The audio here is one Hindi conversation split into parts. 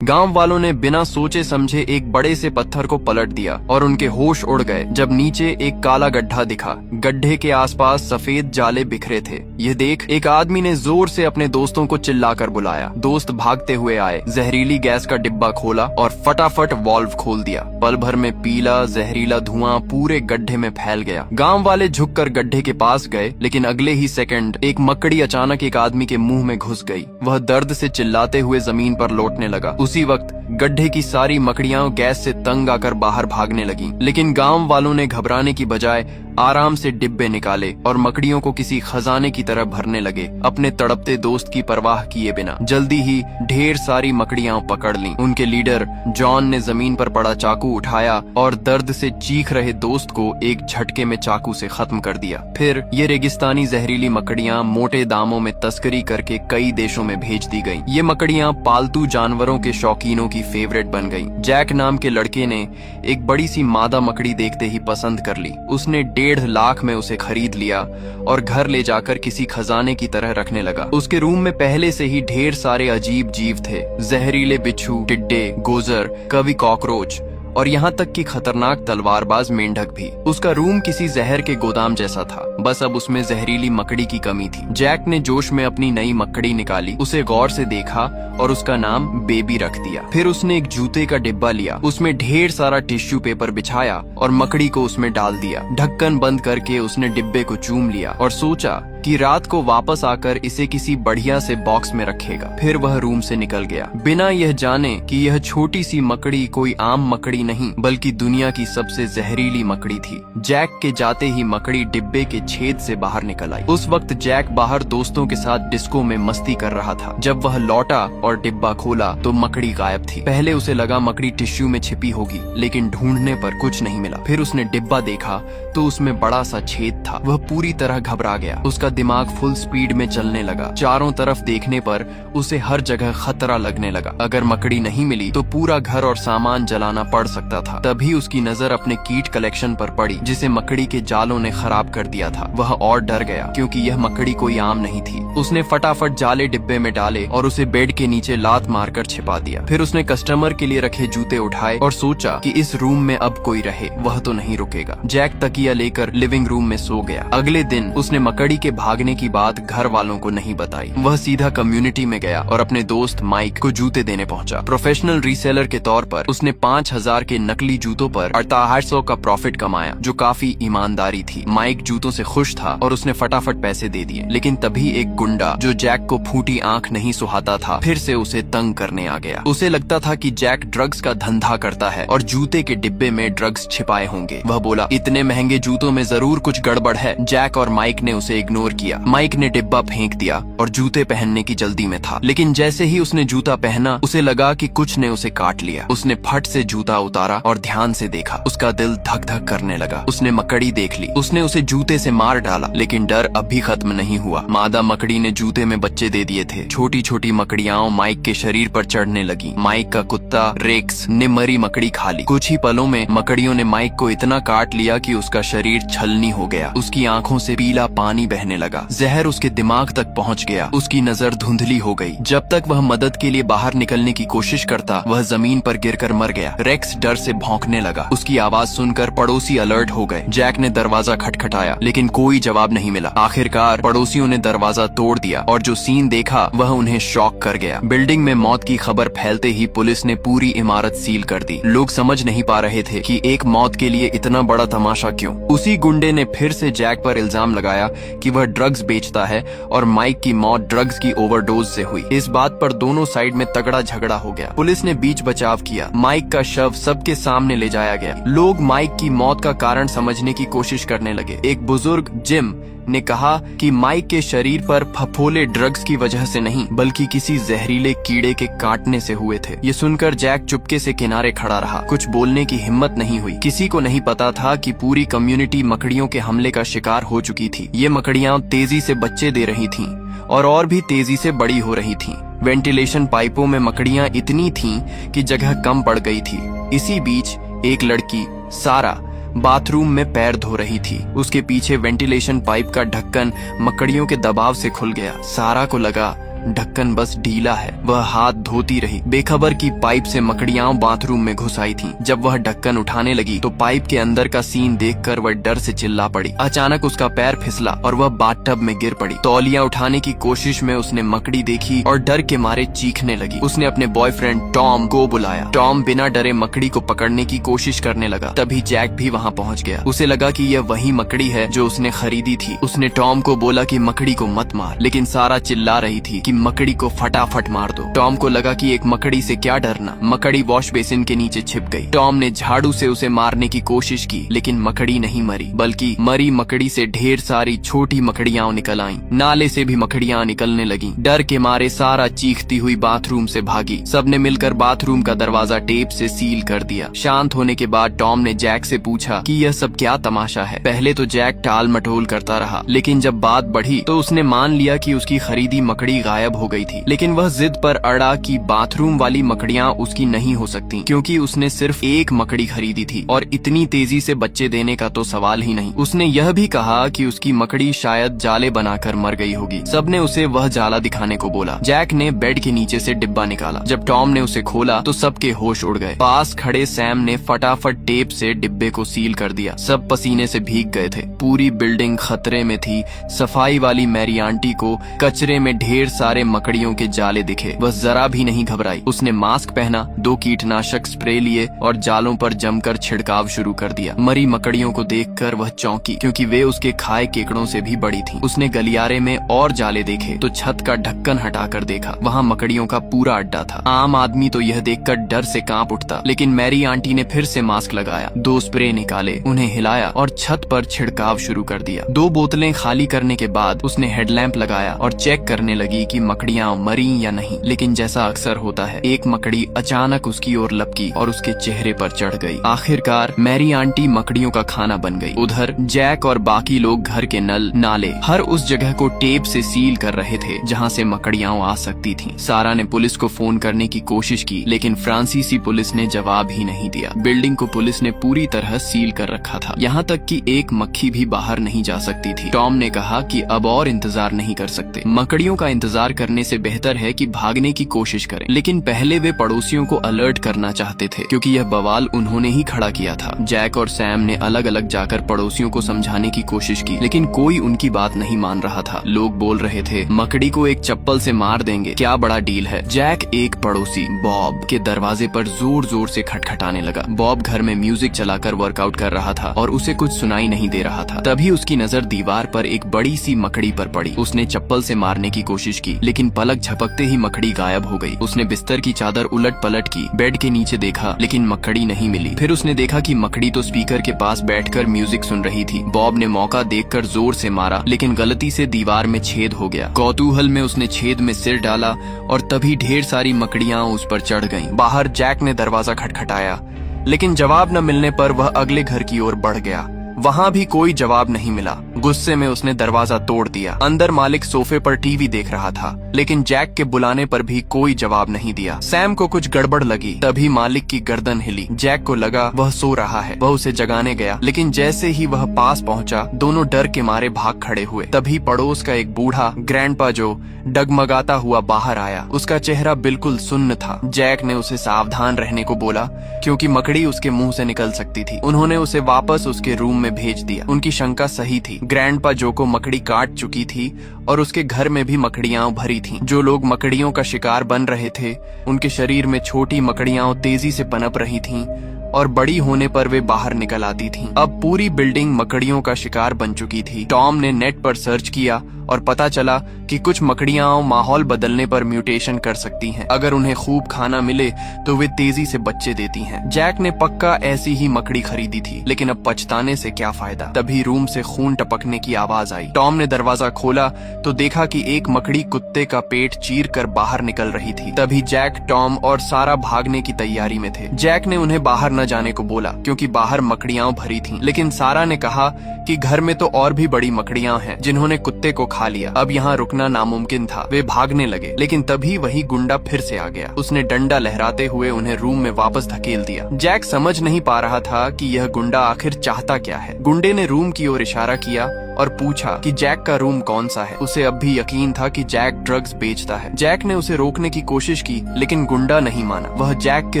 गांव वालों ने बिना सोचे समझे एक बड़े से पत्थर को पलट दिया और उनके होश उड़ गए जब नीचे एक काला गड्ढा दिखा। गड्ढे के आसपास सफेद जाले बिखरे थे। यह देख एक आदमी ने जोर से अपने दोस्तों को चिल्लाकर बुलाया। दोस्त भागते हुए आए, जहरीली गैस का डिब्बा खोला और फटाफट वाल्व खोल दिया। पल भर में पीला जहरीला धुआं पूरे गड्ढे में फैल गया। गांव वाले झुककर गड्ढे के पास गए, लेकिन अगले ही सेकंड एक मकड़ी अचानक एक आदमी के मुंह में घुस गई। वह दर्द से चिल्लाते हुए जमीन पर लौटने लगा। उसी वक्त गड्ढे की सारी मकड़ियां गैस से तंग आकर बाहर भागने लगीं। लेकिन गांव वालों ने घबराने की बजाय आराम से डिब्बे निकाले और मकड़ियों को किसी खजाने की तरह भरने लगे, अपने तड़पते दोस्त की परवाह किए बिना। जल्दी ही ढेर सारी मकड़ियां पकड़ लीं। उनके लीडर जॉन ने जमीन पर पड़ा चाकू उठाया और दर्द से चीख रहे दोस्त को एक झटके में चाकू से खत्म कर दिया। फिर ये रेगिस्तानी जहरीली मकड़ियां मोटे दामों में तस्करी करके कई देशों में भेज दी गईं। ये मकड़ियां पालतू जानवरों के शौकीनों की फेवरेट बन गईं। जैक नाम के लड़के ने एक बड़ी सी मादा मकड़ी देखते ही पसंद कर ली। उसने 1.5 लाख में उसे खरीद लिया और घर ले जाकर किसी खजाने की तरह रखने लगा। उसके रूम में पहले से ही ढेर सारे अजीब जीव थे, जहरीले बिच्छू, टिड्डे, गोजर, कभी कॉकरोच और यहाँ तक कि खतरनाक तलवारबाज मेंढक भी। उसका रूम किसी जहर के गोदाम जैसा था, बस अब उसमें जहरीली मकड़ी की कमी थी। जैक ने जोश में अपनी नई मकड़ी निकाली, उसे गौर से देखा और उसका नाम बेबी रख दिया। फिर उसने एक जूते का डिब्बा लिया, उसमें ढेर सारा टिश्यू पेपर बिछाया और मकड़ी को उसमें डाल दिया। ढक्कन बंद करके उसने डिब्बे को चूम लिया और सोचा कि रात को वापस आकर इसे किसी बढ़िया से बॉक्स में रखेगा। फिर वह रूम से निकल गया, बिना यह जाने कि यह छोटी सी मकड़ी कोई आम मकड़ी नहीं बल्कि दुनिया की सबसे जहरीली मकड़ी थी। जैक के जाते ही मकड़ी डिब्बे के छेद से बाहर निकल आई। उस वक्त जैक बाहर दोस्तों के साथ डिस्को में मस्ती कर रहा था। जब वह लौटा और डिब्बा खोला तो मकड़ी गायब थी। पहले उसे लगा मकड़ी टिश्यू में छिपी होगी, लेकिन ढूंढने पर कुछ नहीं मिला। फिर उसने डिब्बा देखा तो उसमें बड़ा सा छेद था। वह पूरी तरह घबरा गया। उसका दिमाग फुल स्पीड में चलने लगा। चारों तरफ देखने पर उसे हर जगह खतरा लगने लगा। अगर मकड़ी नहीं मिली तो पूरा घर और सामान जलाना पड़ सकता था। तभी उसकी नजर अपने कीट कलेक्शन पर पड़ी, जिसे मकड़ी के जालों ने खराब कर दिया था। वह और डर गया, क्योंकि यह मकड़ी कोई आम नहीं थी। उसने फटाफट जाले डिब्बे में डाले और उसे बेड के नीचे लात मारकर छिपा दिया। फिर उसने कस्टमर के लिए रखे जूते उठाए और सोचा कि इस रूम में अब कोई रहे, वह तो नहीं रुकेगा। जैक तकिया लेकर लिविंग रूम में सो गया। अगले दिन उसने मकड़ी के भागने की बात घर वालों को नहीं बताई। वह सीधा कम्युनिटी में गया और अपने दोस्त माइक को जूते देने पहुंचा। प्रोफेशनल रीसेलर के तौर पर उसने 5000 के नकली जूतों पर 6800 का प्रॉफिट कमाया, जो काफी ईमानदारी थी। माइक जूतों से खुश था और उसने फटाफट पैसे दे दिए। लेकिन तभी एक गुंडा, जो जैक को फूटी आंख नहीं सुहाता था, फिर से उसे तंग करने आ गया। उसे लगता था कि जैक ड्रग्स का धंधा करता है और जूते के डिब्बे में ड्रग्स छिपाए होंगे। वह बोला, इतने महंगे जूतों में जरूर कुछ गड़बड़ है। जैक और माइक ने उसे इग्नोर किया। माइक ने डिब्बा फेंक दिया और जूते पहनने की जल्दी में था। लेकिन जैसे ही उसने जूता पहना, उसे लगा कि कुछ ने उसे काट लिया। उसने फट से जूता उतारा और ध्यान से देखा। उसका दिल धक धक करने लगा। उसने मकड़ी देख ली। उसने उसे जूते से मार डाला, लेकिन डर अभी खत्म नहीं हुआ। मादा मकड़ी ने जूते में बच्चे दे दिए थे। छोटी छोटी मकड़ियां माइक के शरीर पर चढ़ने लगी। माइक का कुत्ता रेक्स ने मरी मकड़ी खा ली। कुछ ही पलों में मकड़ियों ने माइक को इतना काट लिया कि उसका शरीर छलनी हो गया। उसकी आंखों से पीला पानी बहने लगा। जहर उसके दिमाग तक पहुंच गया। उसकी नजर धुंधली हो गई। जब तक वह मदद के लिए बाहर निकलने की कोशिश करता, वह जमीन पर गिरकर मर गया। रेक्स डर से भौंकने लगा। उसकी आवाज सुनकर पड़ोसी अलर्ट हो गए। जैक ने दरवाजा खटखटाया, लेकिन कोई जवाब नहीं मिला। आखिरकार पड़ोसियों ने दरवाजा तोड़ दिया और जो सीन देखा वह उन्हें शॉक कर गया। बिल्डिंग में मौत की खबर फैलते ही पुलिस ने पूरी इमारत सील कर दी। लोग समझ नहीं पा रहे थे कि एक मौत के लिए इतना बड़ा तमाशा क्यों। उसी गुंडे ने फिर से जैक पर इल्जाम लगाया कि वह ड्रग्स बेचता है और माइक की मौत ड्रग्स की ओवरडोज से हुई। इस बात पर दोनों साइड में तगड़ा झगड़ा हो गया। पुलिस ने बीच बचाव किया। माइक का शव सबके सामने ले जाया गया। लोग माइक की मौत का कारण समझने की कोशिश करने लगे। एक बुजुर्ग जिम ने कहा कि माइक के शरीर पर फफोले ड्रग्स की वजह से नहीं, बल्कि किसी जहरीले कीड़े के काटने से हुए थे। ये सुनकर जैक चुपके से किनारे खड़ा रहा। कुछ बोलने की हिम्मत नहीं हुई। किसी को नहीं पता था कि पूरी कम्युनिटी मकड़ियों के हमले का शिकार हो चुकी थी। ये मकड़ियां तेजी से बच्चे दे रही थीं और भी तेजी से बड़ी हो रही थीं। वेंटिलेशन पाइपों में मकड़ियां इतनी थीं कि जगह कम पड़ गई थी। इसी बीच एक लड़की सारा बाथरूम में पैर धो रही थी। उसके पीछे वेंटिलेशन पाइप का ढक्कन मकड़ियों के दबाव से खुल गया। सारा को लगा ढक्कन बस ढीला है। वह हाथ धोती रही, बेखबर कि पाइप से मकड़ियां बाथरूम में घुस आई थीं। जब वह ढक्कन उठाने लगी तो पाइप के अंदर का सीन देखकर वह डर से चिल्ला पड़ी। अचानक उसका पैर फिसला और वह बाथटब में गिर पड़ी। तौलिया उठाने की कोशिश में उसने मकड़ी देखी और डर के मारे चीखने लगी। उसने अपने बॉयफ्रेंड टॉम को बुलाया। टॉम बिना डरे मकड़ी को पकड़ने की कोशिश करने लगा। तभी जैक भी वहाँ पहुँच गया। उसे लगा कि यह वही मकड़ी है जो उसने खरीदी थी। उसने टॉम को बोला कि मकड़ी को मत मार, लेकिन सारा चिल्ला रही थी कि मकड़ी को फटाफट मार दो। टॉम को लगा कि एक मकड़ी से क्या डरना। मकड़ी वॉश बेसिन के नीचे छिप गई। टॉम ने झाड़ू से उसे मारने की कोशिश की, लेकिन मकड़ी नहीं मरी, बल्कि मरी मकड़ी से ढेर सारी छोटी मकड़ियां निकल आईं। नाले से भी मकड़ियां निकलने लगीं। डर के मारे सारा चीखती हुई बाथरूम से भागी। सबने मिलकर बाथरूम का दरवाजा टेप से सील कर दिया। शांत होने के बाद टॉम ने जैक से पूछा कि यह सब क्या तमाशा है। पहले तो जैक टाल मटोल करता रहा, लेकिन जब बात बढ़ी तो उसने मान लिया कि उसकी खरीदी मकड़ी गायब हो गई थी। लेकिन वह जिद पर अड़ा कि बाथरूम वाली मकड़ियां उसकी नहीं हो सकती, क्योंकि उसने सिर्फ एक मकड़ी खरीदी थी और इतनी तेजी से बच्चे देने का तो सवाल ही नहीं। उसने यह भी कहा कि उसकी मकड़ी शायद जाले बनाकर मर गई होगी। सबने उसे वह जाला दिखाने को बोला। जैक ने बेड के नीचे से डिब्बा निकाला। जब टॉम ने उसे खोला तो सबके होश उड़ गए। पास खड़े सैम ने फटाफट टेप से डिब्बे को सील कर दिया। सब पसीने से भीग गए थे। पूरी बिल्डिंग खतरे में थी। सफाई वाली मैरी आंटी को कचरे में ढेर सारे मकड़ियों के जाले दिखे। वह जरा भी नहीं घबराई। उसने मास्क पहना, 2 कीटनाशक स्प्रे लिए और जालों पर जमकर छिड़काव शुरू कर दिया। मरी मकड़ियों को देखकर वह चौंकी, क्योंकि वे उसके खाए केकड़ों से भी बड़ी थीं। उसने गलियारे में और जाले देखे तो छत का ढक्कन हटाकर देखा। वहाँ मकड़ियों का पूरा अड्डा था। आम आदमी तो यह देखकर डर से कांप उठता, लेकिन मैरी आंटी ने फिर से मास्क लगाया, 2 स्प्रे निकाले, उन्हें हिलाया और छत पर छिड़काव शुरू कर दिया। 2 बोतलें खाली करने के बाद उसने हेडलैंप लगाया और चेक करने लगी कि मकड़ियां मरी या नहीं। लेकिन जैसा अक्सर होता है, एक मकड़ी अचानक उसकी ओर लपकी और उसके चेहरे पर चढ़ गई। आखिरकार मैरी आंटी मकड़ियों का खाना बन गई। उधर जैक और बाकी लोग घर के नल, नाले, हर उस जगह को टेप से सील कर रहे थे जहाँ से मकड़ियां आ सकती थीं। सारा ने पुलिस को फोन करने की कोशिश की, लेकिन फ्रांसीसी पुलिस ने जवाब ही नहीं दिया। बिल्डिंग को पुलिस ने पूरी तरह सील कर रखा था, यहाँ तक कि एक मक्खी भी बाहर नहीं जा सकती थी। टॉम ने कहा कि अब और इंतजार नहीं कर सकते। मकड़ियों का इंतजार करने से बेहतर है कि भागने की कोशिश करें। लेकिन पहले वे पड़ोसियों को अलर्ट करना चाहते थे, क्योंकि यह बवाल उन्होंने ही खड़ा किया था। जैक और सैम ने अलग अलग जाकर पड़ोसियों को समझाने की कोशिश की, लेकिन कोई उनकी बात नहीं मान रहा था। लोग बोल रहे थे, मकड़ी को एक चप्पल से मार देंगे, क्या बड़ा डील है। जैक एक पड़ोसी बॉब के दरवाजे पर जोर जोर से खटखटाने लगा। बॉब घर में म्यूजिक चलाकर वर्कआउट कर रहा था और उसे कुछ सुनाई नहीं दे रहा था। तभी उसकी नजर दीवार पर एक बड़ी सी मकड़ी पर पड़ी। उसने चप्पल से मारने की कोशिश की, लेकिन पलक झपकते ही मकड़ी गायब हो गई। उसने बिस्तर की चादर उलट पलट की, बेड के नीचे देखा, लेकिन मकड़ी नहीं मिली। फिर उसने देखा कि मकड़ी तो स्पीकर के पास बैठकर म्यूजिक सुन रही थी। बॉब ने मौका देखकर जोर से मारा, लेकिन गलती से दीवार में छेद हो गया। कौतूहल में उसने छेद में सिर डाला और तभी ढेर सारी मकड़ियां उस पर चढ़ गईं। बाहर जैक ने दरवाजा खटखटाया, लेकिन जवाब न मिलने पर वह अगले घर की ओर बढ़ गया। वहाँ भी कोई जवाब नहीं मिला। गुस्से में उसने दरवाजा तोड़ दिया। अंदर मालिक सोफे पर टीवी देख रहा था, लेकिन जैक के बुलाने पर भी कोई जवाब नहीं दिया। सैम को कुछ गड़बड़ लगी। तभी मालिक की गर्दन हिली। जैक को लगा वह सो रहा है। वह उसे जगाने गया, लेकिन जैसे ही वह पास पहुंचा, दोनों डर के मारे भाग खड़े हुए। तभी पड़ोस का एक बूढ़ा ग्रैंडपा जो डगमगाता हुआ बाहर आया। उसका चेहरा बिल्कुल सुन्न था। जैक ने उसे सावधान रहने को बोला, क्योंकि मकड़ी उसके मुंह से निकल सकती थी। उन्होंने उसे वापस उसके रूम में भेज दिया। उनकी शंका सही थी। ग्रैंडपा जो को मकड़ी काट चुकी थी और उसके घर में भी मकड़ियां भरी थीं। जो लोग मकड़ियों का शिकार बन रहे थे, उनके शरीर में छोटी मकड़ियां तेजी से पनप रही थीं और बड़ी होने पर वे बाहर निकल आती थीं। अब पूरी बिल्डिंग मकड़ियों का शिकार बन चुकी थी। टॉम ने नेट पर सर्च किया और पता चला कि कुछ मकड़ियां माहौल बदलने पर म्यूटेशन कर सकती हैं। अगर उन्हें खूब खाना मिले तो वे तेजी से बच्चे देती हैं। जैक ने पक्का ऐसी ही मकड़ी खरीदी थी, लेकिन अब पछताने से क्या फायदा। तभी रूम से खून टपकने की आवाज आई। टॉम ने दरवाजा खोला तो देखा कि एक मकड़ी कुत्ते का पेट चीर कर बाहर निकल रही थी। तभी जैक, टॉम और सारा भागने की तैयारी में थे। जैक ने उन्हें बाहर न जाने को बोला, क्योंकि बाहर मकड़ियां भरी थीं। लेकिन सारा ने कहा कि घर में तो और भी बड़ी मकड़ियां हैं जिन्होंने कुत्ते को खा लिया। अब यहाँ रुकना नामुमकिन था। वे भागने लगे, लेकिन तभी वही गुंडा फिर से आ गया। उसने डंडा लहराते हुए उन्हें रूम में वापस धकेल दिया। जैक समझ नहीं पा रहा था कि यह गुंडा आखिर चाहता क्या है। गुंडे ने रूम की ओर इशारा किया और पूछा कि जैक का रूम कौन सा है। उसे अब भी यकीन था कि जैक ड्रग्स बेचता है। जैक ने उसे रोकने की कोशिश की, लेकिन गुंडा नहीं माना। वह जैक के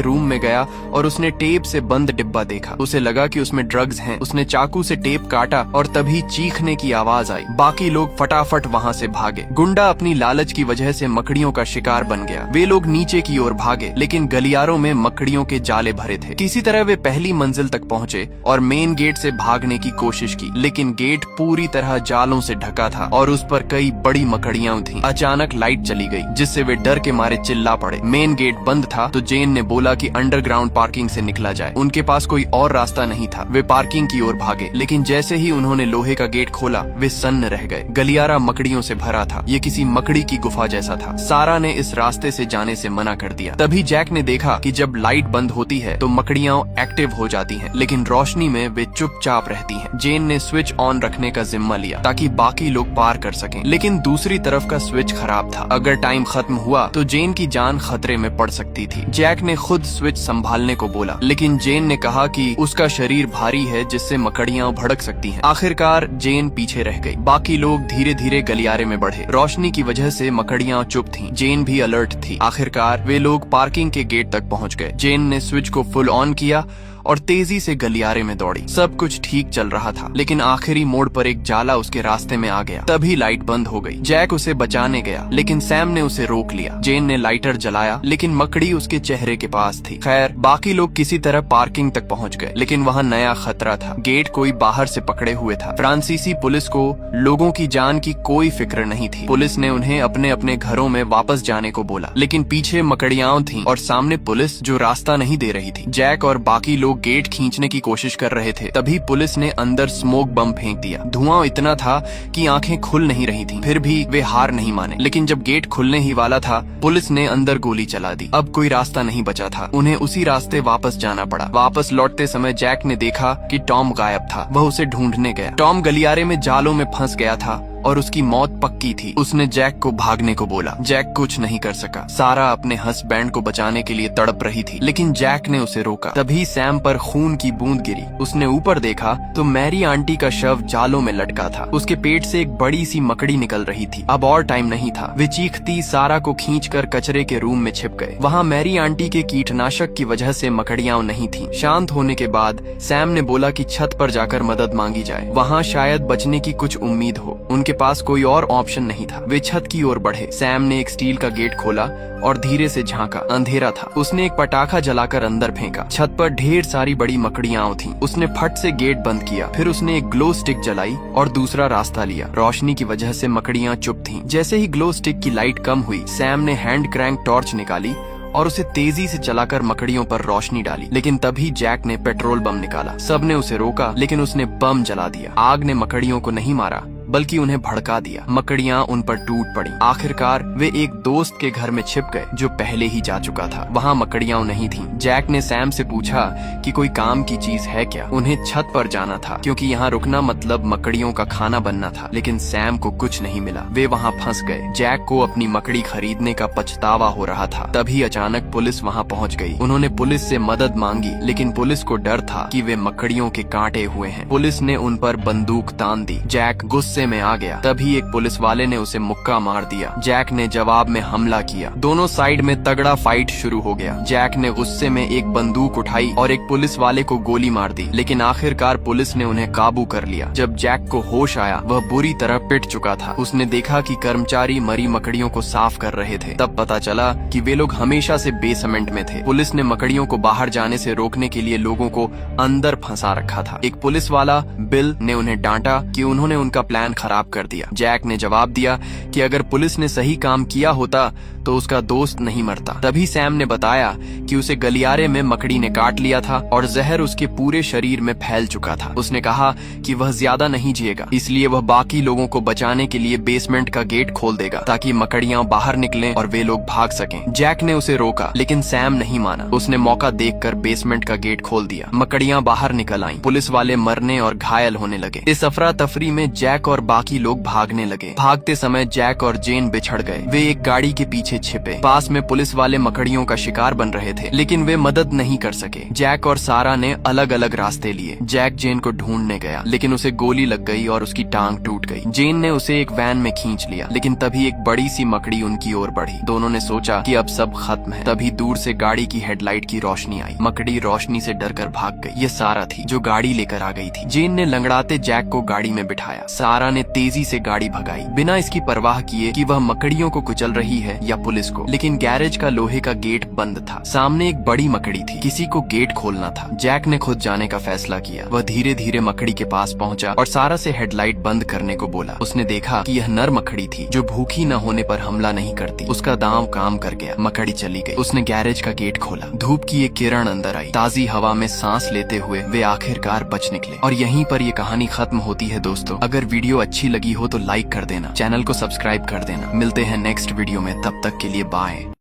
रूम में गया और उसने टेप से बंद डिब्बा देखा। उसे लगा कि उसमें ड्रग्स हैं। उसने चाकू से टेप काटा और तभी चीखने की आवाज आई। बाकी लोग फटाफट वहाँ से भागे। गुंडा अपनी लालच की वजह से मकड़ियों का शिकार बन गया। वे लोग नीचे की ओर भागे, लेकिन गलियारों में मकड़ियों के जाले भरे थे। किसी तरह वे पहली मंजिल तक पहुँचे और मेन गेट से भागने की कोशिश की, लेकिन गेट पूरी तरह जालों से ढका था और उस पर कई बड़ी मकड़ियां थीं। अचानक लाइट चली गई, जिससे वे डर के मारे चिल्ला पड़े। मेन गेट बंद था तो जेन ने बोला कि अंडरग्राउंड पार्किंग से निकला जाए। उनके पास कोई और रास्ता नहीं था। वे पार्किंग की ओर भागे, लेकिन जैसे ही उन्होंने लोहे का गेट खोला, वे सन्न रह गए। गलियारा मकड़ियों से भरा था। ये किसी मकड़ी की गुफा जैसा था। सारा ने इस रास्ते से जाने से मना कर दिया। तभी जैक ने देखा कि जब लाइट बंद होती है तो मकड़ियां एक्टिव हो जाती हैं, लेकिन रोशनी में वे चुपचाप रहती हैं। जेन ने स्विच ऑन रखने का जिम्मा लिया ताकि बाकी लोग पार कर सकें, लेकिन दूसरी तरफ का स्विच खराब था। अगर टाइम खत्म हुआ तो जेन की जान खतरे में पड़ सकती थी। जैक ने खुद स्विच संभालने को बोला, लेकिन जेन ने कहा कि उसका शरीर भारी है, जिससे मकड़ियां भड़क सकती हैं। आखिरकार जेन पीछे रह गई। बाकी लोग धीरे धीरे गलियारे में बढ़े। रोशनी की वजह से मकड़ियां चुप थीं। जेन भी अलर्ट थी। आखिरकार वे लोग पार्किंग के गेट तक पहुंच गए। जेन ने स्विच को फुल ऑन किया और तेजी से गलियारे में दौड़ी। सब कुछ ठीक चल रहा था, लेकिन आखिरी मोड़ पर एक जाला उसके रास्ते में आ गया। तभी लाइट बंद हो गई। जैक उसे बचाने गया, लेकिन सैम ने उसे रोक लिया। जेन ने लाइटर जलाया, लेकिन मकड़ी उसके चेहरे के पास थी। खैर, बाकी लोग किसी तरह पार्किंग तक पहुंच गए, लेकिन वहाँ नया खतरा था। गेट कोई बाहर से पकड़े हुए था। फ्रांसीसी पुलिस को लोगों की जान की कोई फिक्र नहीं थी। पुलिस ने उन्हें अपने अपने घरों में वापस जाने को बोला, लेकिन पीछे मकड़ियां थीं और सामने पुलिस जो रास्ता नहीं दे रही थी। जैक और बाकी लोग गेट खींचने की कोशिश कर रहे थे। तभी पुलिस ने अंदर स्मोक बम फेंक दिया। धुआं इतना था कि आंखें खुल नहीं रही थीं। फिर भी वे हार नहीं माने, लेकिन जब गेट खुलने ही वाला था, पुलिस ने अंदर गोली चला दी। अब कोई रास्ता नहीं बचा था। उन्हें उसी रास्ते वापस जाना पड़ा। वापस लौटते समय जैक ने देखा कि टॉम गायब था। वह उसे ढूंढने गया। टॉम गलियारे में जालों में फंस गया था और उसकी मौत पक्की थी। उसने जैक को भागने को बोला। जैक कुछ नहीं कर सका। सारा अपने हस्बैंड को बचाने के लिए तड़प रही थी, लेकिन जैक ने उसे रोका। तभी सैम पर खून की बूंद गिरी। उसने ऊपर देखा तो मैरी आंटी का शव जालों में लटका था। उसके पेट से एक बड़ी सी मकड़ी निकल रही थी। अब और टाइम नहीं था। वे चीखती सारा को खींचकर कचरे के रूम में छिप गए। वहाँ मैरी आंटी के कीटनाशक की वजह से मकड़ियां नहीं थीं। शांत होने के बाद सैम ने बोला कि छत पर जाकर मदद मांगी जाए। वहाँ शायद बचने की कुछ उम्मीद हो। उनके पास कोई और ऑप्शन नहीं था। वे छत की ओर बढ़े। सैम ने एक स्टील का गेट खोला और धीरे से झांका। अंधेरा था। उसने एक पटाखा जलाकर अंदर फेंका। छत पर ढेर सारी बड़ी मकड़ियां थीं। उसने फट से गेट बंद किया। फिर उसने एक ग्लो स्टिक जलाई और दूसरा रास्ता लिया। रोशनी की वजह से मकड़ियां चुप थीं। जैसे ही ग्लो स्टिक की लाइट कम हुई, सैम ने हैंड क्रैंक टॉर्च निकाली और उसे तेजी से चलाकर मकड़ियों पर रोशनी डाली। लेकिन तभी जैक ने पेट्रोल बम निकाला। सबने उसे रोका, लेकिन उसने बम जला दिया। आग ने मकड़ियों को नहीं मारा, बल्कि उन्हें भड़का दिया। मकड़ियां उन पर टूट पड़ी। आखिरकार वे एक दोस्त के घर में छिप गए, जो पहले ही जा चुका था। वहाँ मकड़ियां नहीं थीं। जैक ने सैम से पूछा कि कोई काम की चीज है क्या। उन्हें छत पर जाना था, क्योंकि यहाँ रुकना मतलब मकड़ियों का खाना बनना था। लेकिन सैम को कुछ नहीं मिला। वे वहाँ फंस गए। जैक को अपनी मकड़ी खरीदने का पछतावा हो रहा था। तभी अचानक पुलिस वहाँ पहुँच गई। उन्होंने पुलिस से मदद मांगी, लेकिन पुलिस को डर था कि वे मकड़ियों के कांटे हुए हैं। पुलिस ने उन पर बंदूक तान दी। जैक गुस्से में आ गया। तभी एक पुलिस वाले ने उसे मुक्का मार दिया। जैक ने जवाब में हमला किया। दोनों साइड में तगड़ा फाइट शुरू हो गया। जैक ने गुस्से में एक बंदूक उठाई और एक पुलिस वाले को गोली मार दी, लेकिन आखिरकार पुलिस ने उन्हें काबू कर लिया। जब जैक को होश आया, वह बुरी तरह पिट चुका था। उसने देखा कि कर्मचारी मरी मकड़ियों को साफ कर रहे थे। तब पता चला कि वे लोग हमेशा से बेसमेंट में थे। पुलिस ने मकड़ियों को बाहर जाने से रोकने के लिए लोगों को अंदर फंसा रखा था। एक पुलिस वाला बिल ने उन्हें डांटा कि उन्होंने उनका प्लान खराब कर दिया। जैक ने जवाब दिया कि अगर पुलिस ने सही काम किया होता तो उसका दोस्त नहीं मरता। तभी सैम ने बताया कि उसे गलियारे में मकड़ी ने काट लिया था और जहर उसके पूरे शरीर में फैल चुका था। उसने कहा कि वह ज्यादा नहीं जिएगा, इसलिए वह बाकी लोगों को बचाने के लिए बेसमेंट का गेट खोल देगा ताकि मकड़ियां बाहर निकलें और वे लोग भाग सकें। जैक ने उसे रोका लेकिन सैम नहीं माना। उसने मौका देखकर बेसमेंट का गेट खोल दिया। मकड़ियां बाहर निकल आईं। पुलिस वाले मरने और घायल होने लगे। इस अफरा तफरी में जैक और बाकी लोग भागने लगे। भागते समय जैक और जेन बिछड़ गए। वे एक गाड़ी के पीछे छिपे। पास में पुलिस वाले मकड़ियों का शिकार बन रहे थे लेकिन वे मदद नहीं कर सके। जैक और सारा ने अलग अलग रास्ते लिए। जैक जेन को ढूंढने गया लेकिन उसे गोली लग गई और उसकी टांग टूट गई। जेन ने उसे एक वैन में खींच लिया लेकिन तभी एक बड़ी सी मकड़ी उनकी ओर बढ़ी। दोनों ने सोचा कि अब सब खत्म है। तभी दूर से गाड़ी की हेडलाइट की रोशनी आई। मकड़ी रोशनी से डरकर भाग गई। ये सारा थी जो गाड़ी लेकर आ गई थी। जेन ने लंगड़ाते जैक को गाड़ी में बिठाया। सारा ने तेजी से गाड़ी भगाई बिना इसकी परवाह किए कि वह मकड़ियों को कुचल रही है या पुलिस को। लेकिन गैरेज का लोहे का गेट बंद था। सामने एक बड़ी मकड़ी थी। किसी को गेट खोलना था। जैक ने खुद जाने का फैसला किया। वह धीरे धीरे मकड़ी के पास पहुंचा और सारा से हेडलाइट बंद करने को बोला। उसने देखा कि यह नर मकड़ी थी जो भूखी न होने पर हमला नहीं करती। उसका दांव काम कर गया। मकड़ी चली गई। उसने गैरेज का गेट खोला। धूप की एक किरण अंदर आई। ताजी हवा में सांस लेते हुए वे आखिरकार बच निकले। और यहीं पर ये कहानी खत्म होती है दोस्तों। अगर वीडियो अच्छी लगी हो तो लाइक कर देना, चैनल को सब्सक्राइब कर देना। मिलते हैं नेक्स्ट वीडियो में, तब तक के लिए बाय।